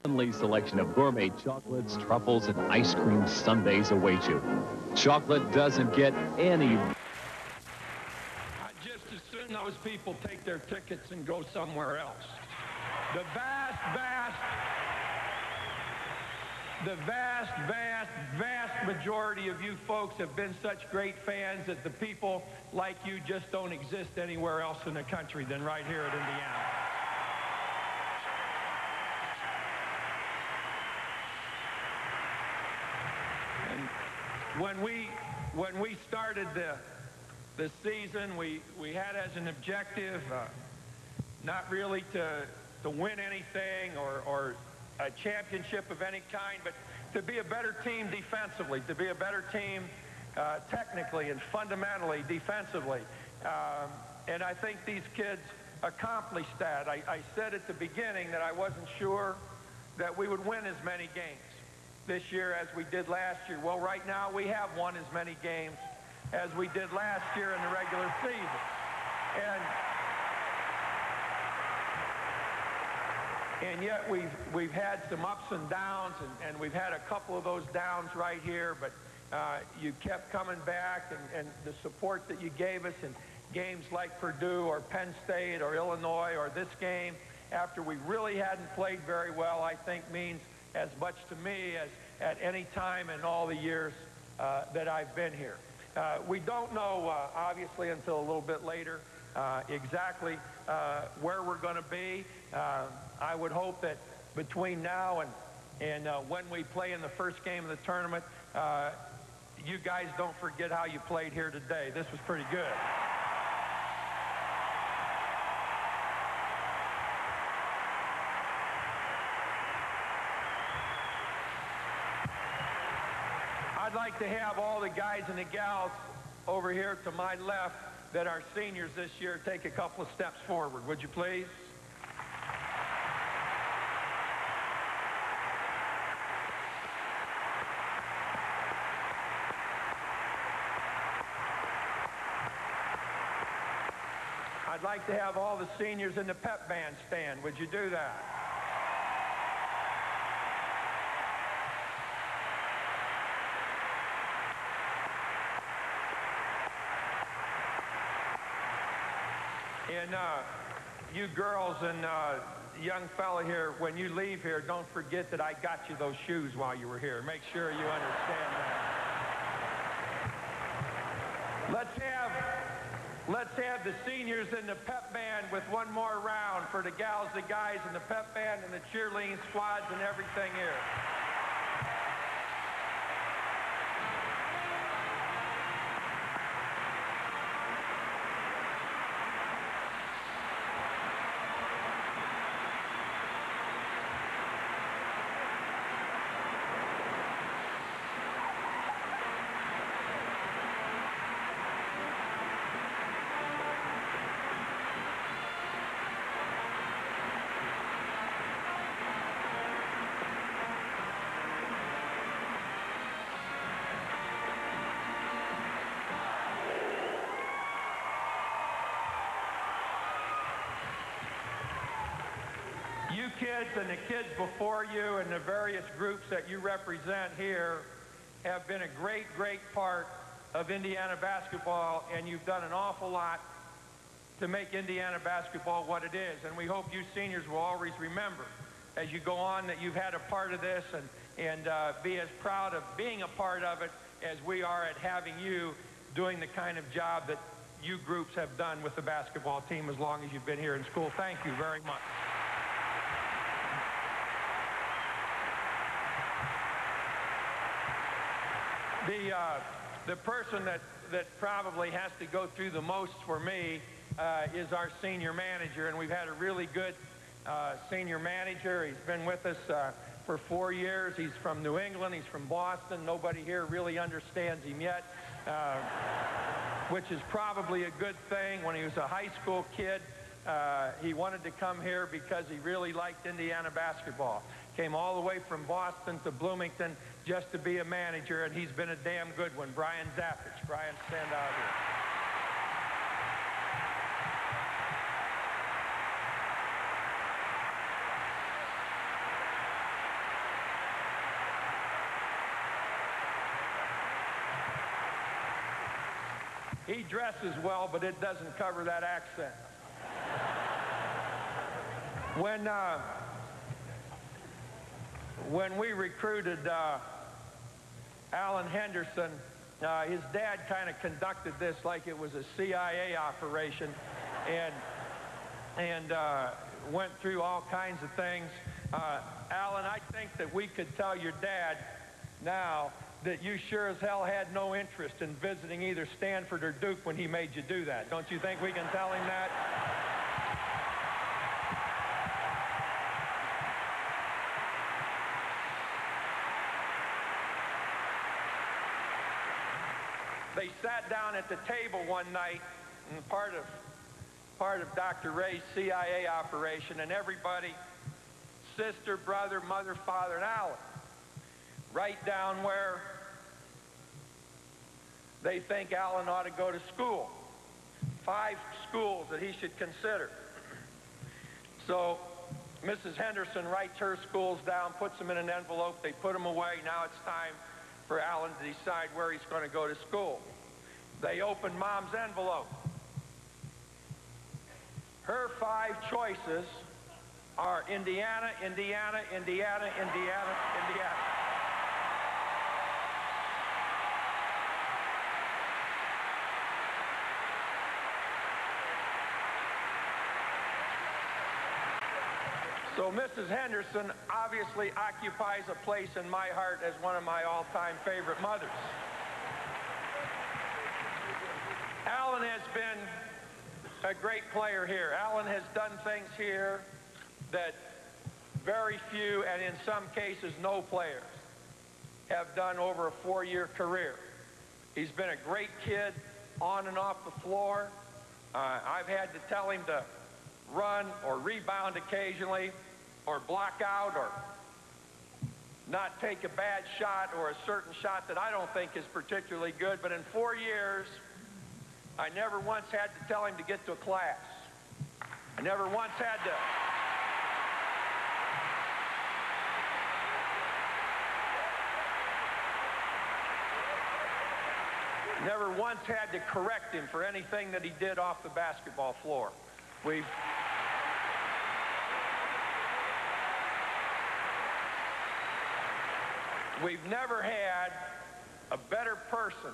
Heavenly selection of gourmet chocolates, truffles, and ice cream sundaes await you. Chocolate doesn't get any... Just as soon those people take their tickets and go somewhere else. The vast majority of you folks have been such great fans that the people like you just don't exist anywhere else in the country than right here at Indiana. And when we started the season, we had as an objective not really to win anything or a championship of any kind, but to be a better team defensively, to be a better team technically and fundamentally defensively. And I think these kids accomplished that. I said at the beginning that I wasn't sure that we would win as many games this year as we did last year. Well, right now we have won as many games as we did last year in the regular season. And yet we've had some ups and downs, and we've had a couple of those downs right here, but you kept coming back, and the support that you gave us in games like Purdue or Penn State or Illinois or this game, after we really hadn't played very well, I think means as much to me as at any time in all the years that I've been here. We don't know, obviously, until a little bit later exactly where we're going to be. I would hope that between now and when we play in the first game of the tournament, you guys don't forget how you played here today. This was pretty good. I'd like to have all the guys and the gals over here to my left that are seniors this year take a couple of steps forward. Would you please? I'd like to have all the seniors in the pep band stand. Would you do that? And you girls and young fella here, when you leave here, don't forget that I got you those shoes while you were here. Make sure you understand that. Let's have the seniors in the pep band with one more round for the gals, the guys, and the pep band and the cheerleading squads and everything here. You kids and the kids before you and the various groups that you represent here have been a great, great part of Indiana basketball, and you've done an awful lot to make Indiana basketball what it is. And we hope you seniors will always remember as you go on that you've had a part of this and be as proud of being a part of it as we are at having you doing the kind of job that you groups have done with the basketball team as long as you've been here in school. Thank you very much. The person that probably has to go through the most for me is our senior manager, and we've had a really good senior manager. He's been with us for 4 years. He's from New England. He's from Boston. Nobody here really understands him yet, which is probably a good thing. When he was a high school kid, he wanted to come here because he really liked Indiana basketball. Came all the way from Boston to Bloomington just to be a manager, and he's been a damn good one. Brian Zappich. Brian, stand out here. He dresses well, but it doesn't cover that accent. When we recruited Alan Henderson, his dad kind of conducted this like it was a CIA operation, and went through all kinds of things. Alan, I think that we could tell your dad now that you sure as hell had no interest in visiting either Stanford or Duke when he made you do that. Don't you think we can tell him that? They sat down at the table one night, and part of Dr. Ray's CIA operation, and everybody, sister, brother, mother, father, and Alan, write down where they think Alan ought to go to school. 5 schools that he should consider. So Mrs. Henderson writes her schools down, puts them in an envelope, they put them away. Now it's time for Alan to decide where he's going to go to school. They open Mom's envelope. Her 5 choices are Indiana, Indiana, Indiana, Indiana, Indiana. So Mrs. Henderson obviously occupies a place in my heart as one of my all-time favorite mothers. Alan has been a great player here. Alan has done things here that very few, and in some cases no players, have done over a 4-year career. He's been a great kid on and off the floor. I've had to tell him to run or rebound occasionally, or block out, or not take a bad shot, or a certain shot that I don't think is particularly good. But in 4 years, I never once had to tell him to get to a class. I never once had to correct him for anything that he did off the basketball floor. We've never had a better person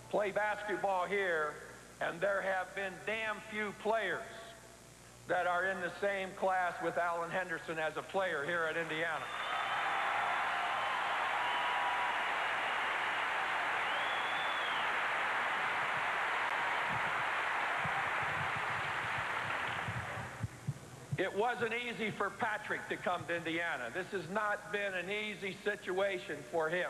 play basketball here, and there have been damn few players that are in the same class with Alan Henderson as a player here at Indiana. It wasn't easy for Patrick to come to Indiana. This has not been an easy situation for him.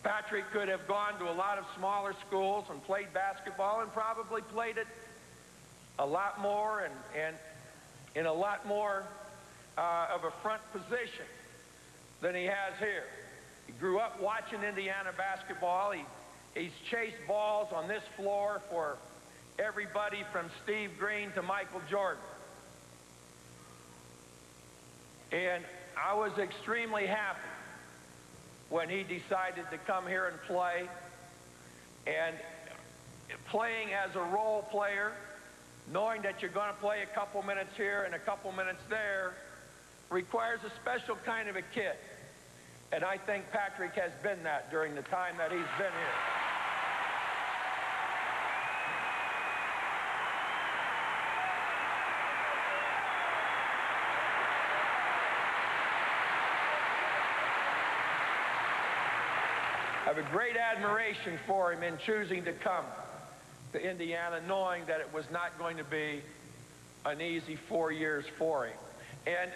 Patrick could have gone to a lot of smaller schools and played basketball, and probably played it a lot more and in a lot more of a front position than he has here. He grew up watching Indiana basketball. He's chased balls on this floor for everybody from Steve Green to Michael Jordan. And I was extremely happy when he decided to come here and play. And playing as a role player, knowing that you're going to play a couple minutes here and a couple minutes there, requires a special kind of a kid. And I think Patrick has been that during the time that he's been here. I have a great admiration for him in choosing to come to Indiana, knowing that it was not going to be an easy 4 years for him. And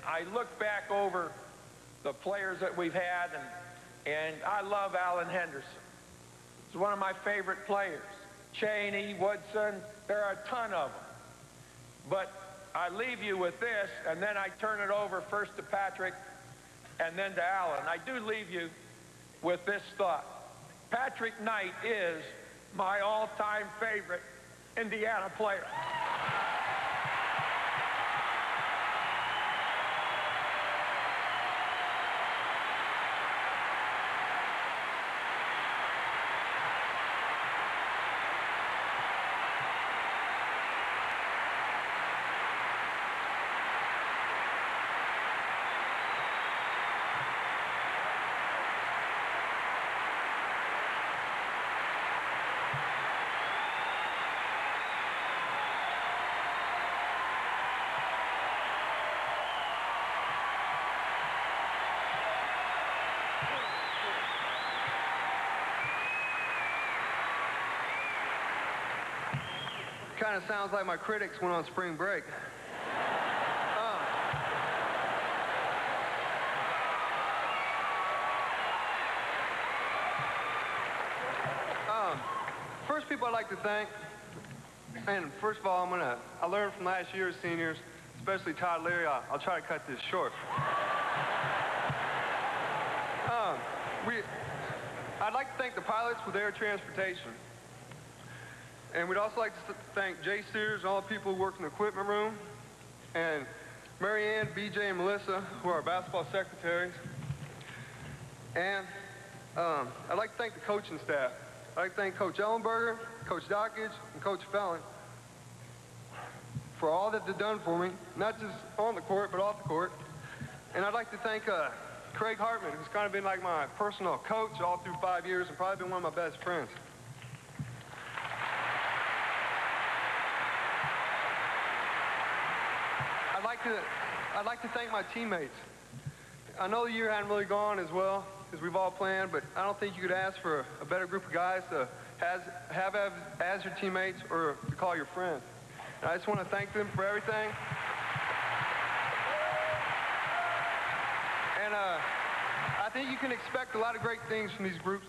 I look back over the players that we've had, and I love Alan Henderson. He's one of my favorite players. Cheney, Woodson, there are a ton of them. But I leave you with this, and then I turn it over first to Patrick and then to Alan. I do leave you with this thought. Patrick Knight is my all-time favorite Indiana player. kind of sounds like my critics went on spring break. First people I'd like to thank, and first of all, I learned from last year's seniors, especially Todd Leary. I'll try to cut this short. I'd like to thank the pilots with air transportation. And we'd also like to thank Jay Sears and all the people who work in the equipment room, and Mary Ann, BJ, and Melissa, who are our basketball secretaries. And I'd like to thank the coaching staff. I'd like to thank Coach Ellenberger, Coach Dockage, and Coach Fallon for all that they've done for me, not just on the court, but off the court. And I'd like to thank Craig Hartman, who's kind of been like my personal coach all through 5 years and probably been one of my best friends. I'd like to thank my teammates. I know the year hadn't really gone as well as we've all planned, but I don't think you could ask for a better group of guys to have as your teammates or to call your friends. And I just want to thank them for everything. And I think you can expect a lot of great things from this group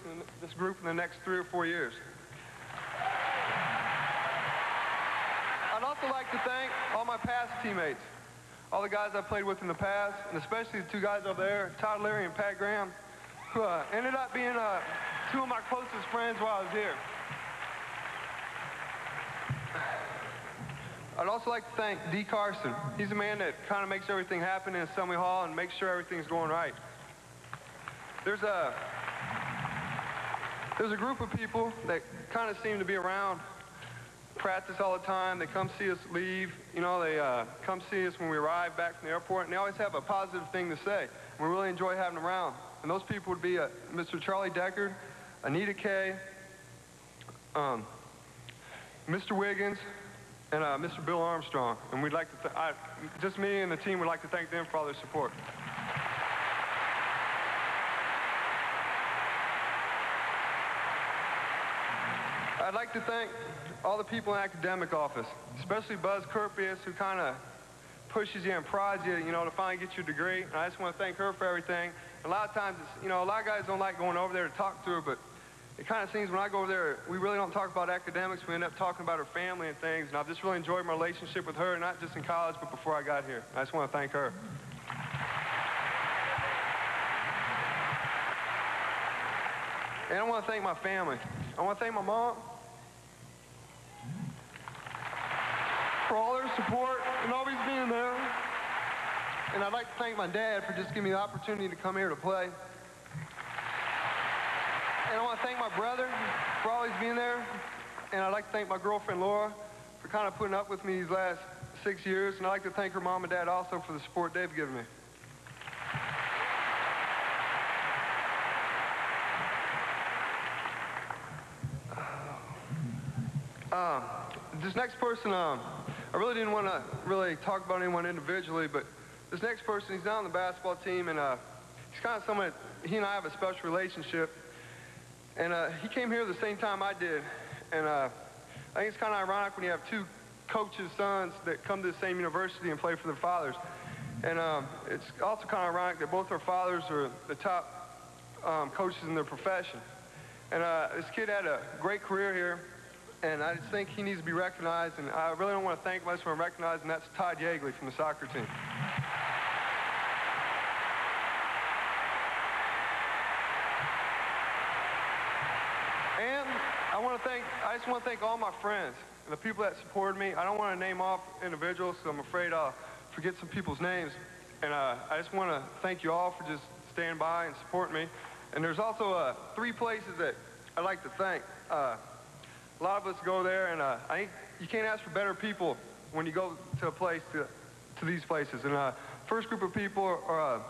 in the next 3 or 4 years. I'd also like to thank all my past teammates, all the guys I played with in the past, and especially the 2 guys over there, Todd Leary and Pat Graham, who ended up being 2 of my closest friends while I was here. I'd also like to thank D. Carson. He's the man that kind of makes everything happen in Assembly Hall and makes sure everything's going right. There's a group of people that kind of seem to be around practice all the time. They come see us leave. You know, they come see us when we arrive back from the airport, and they always have a positive thing to say. We really enjoy having them around. And those people would be Mr. Charlie Deckard, Anita Kay, Mr. Wiggins, and Mr. Bill Armstrong. And we'd like to, just me and the team would like to thank them for all their support. I'd like to thank all the people in the academic office, especially Buzz Kerpius, who kind of pushes you and prods you, you know, to finally get your degree. And I just want to thank her for everything. A lot of times, a lot of guys don't like going over there to talk to her, but it kind of seems when I go over there, we really don't talk about academics. We end up talking about her family and things. And I've just really enjoyed my relationship with her, not just in college, but before I got here. I just want to thank her. And I want to thank my family. I want to thank my mom for all their support and always being there. And I'd like to thank my dad for just giving me the opportunity to come here to play. And I want to thank my brother for always being there. And I'd like to thank my girlfriend, Laura, for kind of putting up with me these last 6 years. And I'd like to thank her mom and dad also for the support they've given me. This next person, I really didn't want to really talk about anyone individually, but this next person, he's not on the basketball team, and he's kind of someone, he and I have a special relationship. And he came here the same time I did. And I think it's kind of ironic when you have 2 coaches' sons that come to the same university and play for their fathers. And it's also kind of ironic that both our fathers are the top coaches in their profession. And this kid had a great career here. And I just think he needs to be recognized, and I really don't want to thank him, I just want to recognize, and that's Todd Yeagley from the soccer team. And I just want to thank all my friends and the people that supported me. I don't want to name off individuals, so I'm afraid I'll forget some people's names. And I just want to thank you all for just staying by and supporting me. And there's also 3 places that I'd like to thank. A lot of us go there, and I think you can't ask for better people when you go to a place, to these places. And first group of people are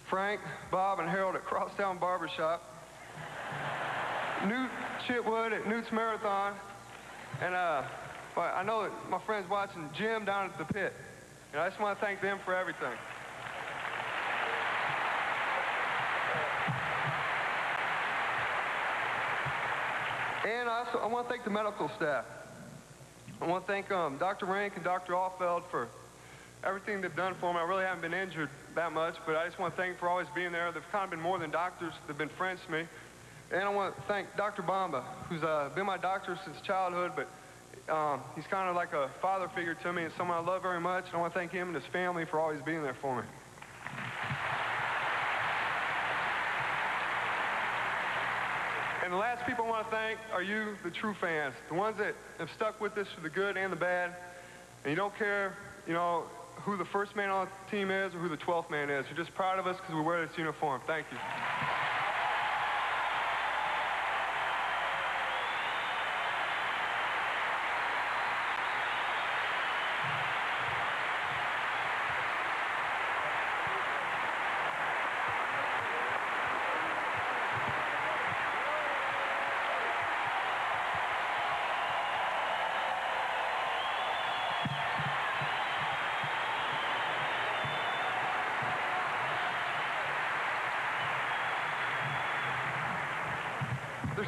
Frank, Bob, and Harold at Crosstown Barbershop, Newt Chitwood at Newt's Marathon, and I know that my friend's watching, Jim down at the pit. And I just want to thank them for everything. And I want to thank the medical staff. I want to thank Dr. Rank and Dr. Allfeld for everything they've done for me. I really haven't been injured that much, but I just want to thank them for always being there. They've kind of been more than doctors. They've been friends to me. And I want to thank Dr. Bamba, who's been my doctor since childhood, but he's kind of like a father figure to me and someone I love very much. And I want to thank him and his family for always being there for me. And the last people I want to thank are you, the true fans, the ones that have stuck with us for the good and the bad. And you don't care, you know, who the first man on the team is or who the 12th man is. You're just proud of us because we wear this uniform. Thank you.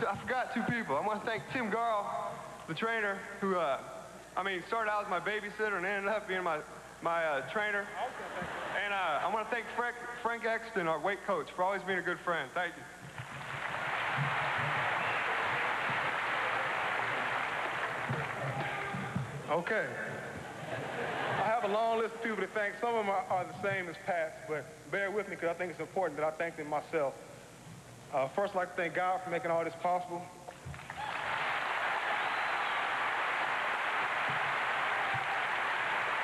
I forgot two people. I want to thank Tim Garl, the trainer, who, started out as my babysitter and ended up being my trainer. And I want to thank Frank Exton, our weight coach, for always being a good friend. Thank you. Okay. I have a long list of people to thank. Some of them are the same as Pat, but bear with me because I think it's important that I thank them myself. First, I'd like to thank God for making all this possible.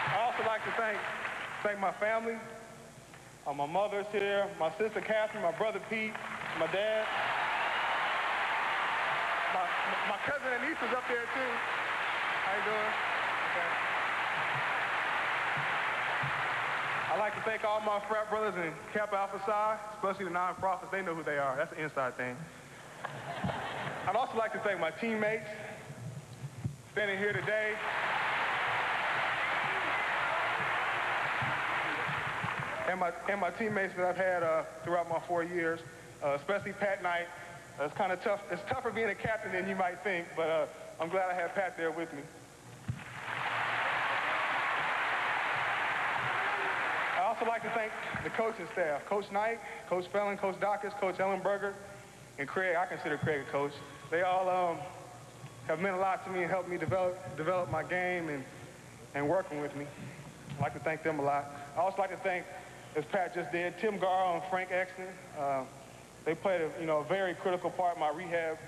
I also like to thank my family. My mother's here, my sister Catherine, my brother Pete, my dad. My cousin and niece is up there too. How you doing? Okay. I'd like to thank all my frat brothers in Kappa Alpha Psi, especially the non-profits. They know who they are. That's an inside thing. I'd also like to thank my teammates standing here today. And my teammates that I've had throughout my 4 years, especially Pat Knight. It's kind of tough. It's tougher being a captain than you might think, but I'm glad I had Pat there with me. I also like to thank the coaching staff, Coach Knight, Coach Felon, Coach Dacus, Coach Ellenberger, and Craig. I consider Craig a coach. They all have meant a lot to me and helped me develop my game and working with me. I'd like to thank them a lot. I also like to thank, as Pat just did, Tim Garl and Frank Exton. They played a very critical part in my rehab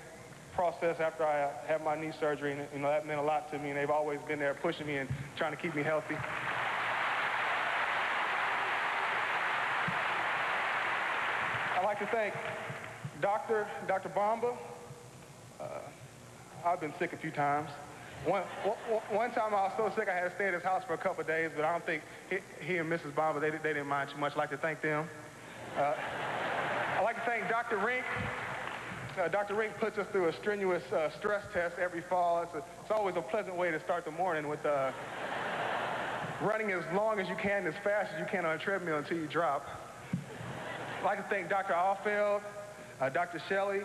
process after I had my knee surgery, and that meant a lot to me, and they've always been there pushing me and trying to keep me healthy. I'd like to thank Dr. Bamba. I've been sick a few times. One time I was so sick I had to stay at his house for a couple of days, but I don't think he and Mrs. Bamba, they didn't mind too much. I'd like to thank them. I'd like to thank Dr. Rink. Dr. Rink puts us through a strenuous stress test every fall. It's always a pleasant way to start the morning with running as long as you can, as fast as you can on a treadmill until you drop. I'd like to thank Dr. Allfeld, Dr. Shelley,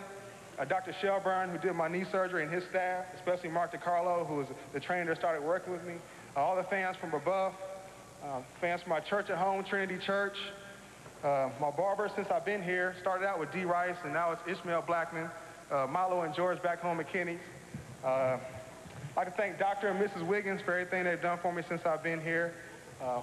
Dr. Shelburne, who did my knee surgery, and his staff, especially Mark DiCarlo, who was the trainer that started working with me, all the fans from above, fans from my church at home, Trinity Church, my barber since I've been here, started out with D. Rice, and now it's Ishmael Blackman, Milo and George back home at Kenny's. I'd like to thank Dr. and Mrs. Wiggins for everything they've done for me since I've been here.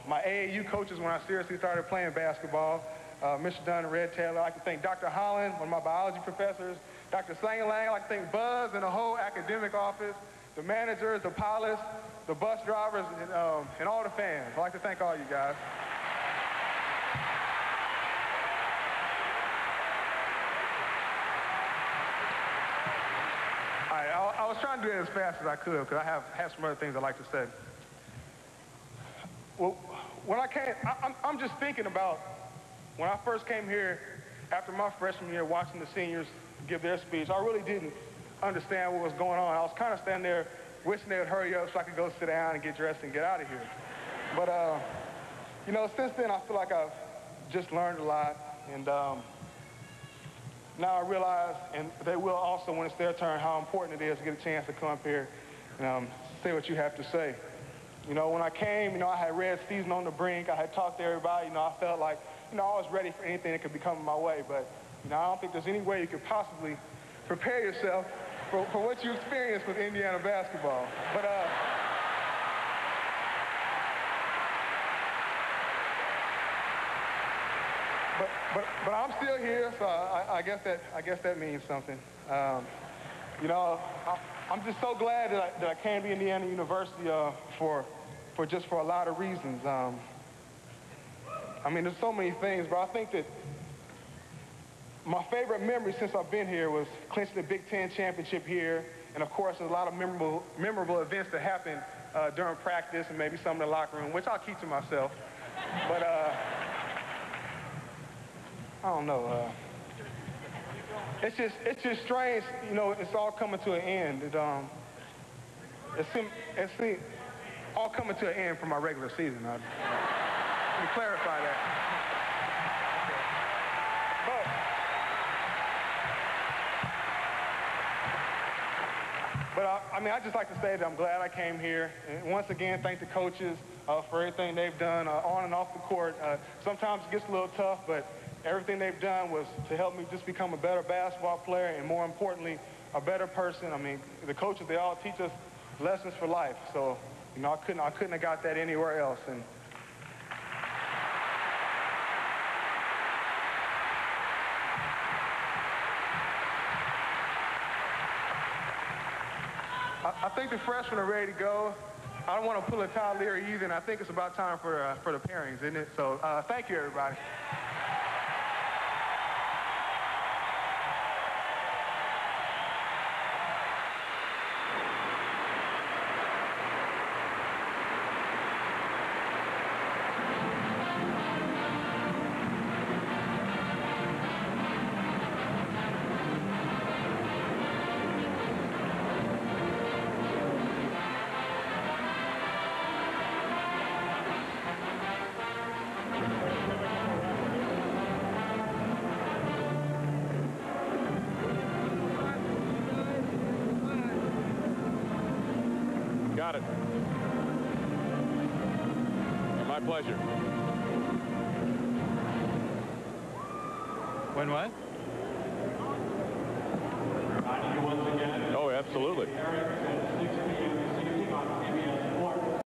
My AAU coaches when I seriously started playing basketball, Mr. Dunn and Red Taylor. I'd like to thank Dr. Holland, one of my biology professors, Dr. Slangelang. I'd like to thank Buzz and the whole academic office, the managers, the pilots, the bus drivers, and all the fans. I'd like to thank all you guys. All right, I was trying to do it as fast as I could because I have some other things I'd like to say. Well, when I came, I'm just thinking about when I first came here after my freshman year watching the seniors give their speech. I really didn't understand what was going on. I was kind of standing there wishing they would hurry up so I could go sit down and get dressed and get out of here. But, since then I feel like I've just learned a lot. And now I realize, and they will also when it's their turn, how important it is to get a chance to come up here and say what you have to say. You know, when I came, you know, I had read Season on the Brink. I had talked to everybody. You know, I felt like, you know, I was ready for anything that could be coming my way. But, you know, I don't think there's any way you could possibly prepare yourself for what you experienced with Indiana basketball. But I'm still here, so I guess that means something. You know, I'm just so glad that I came to Indiana University for a lot of reasons. I mean, there's so many things, but I think that my favorite memory since I've been here was clinching the Big Ten championship here, and of course, there's a lot of memorable events that happen during practice and maybe some in the locker room, which I'll keep to myself. But I don't know. It's just strange, you know. It's all coming to an end. It's all coming to an end for my regular season. Let me clarify that. But I mean, I just like to say that I'm glad I came here. And once again, thank the coaches for everything they've done on and off the court. Sometimes it gets a little tough, but everything they've done was to help me just become a better basketball player and, more importantly, a better person. I mean, the coaches, they all teach us lessons for life. So, you know, I couldn't have got that anywhere else. And I think the freshmen are ready to go. I don't want to pull a Todd Leary either, and I think it's about time for the pairings, isn't it? So thank you, everybody. Got it. My pleasure. When what?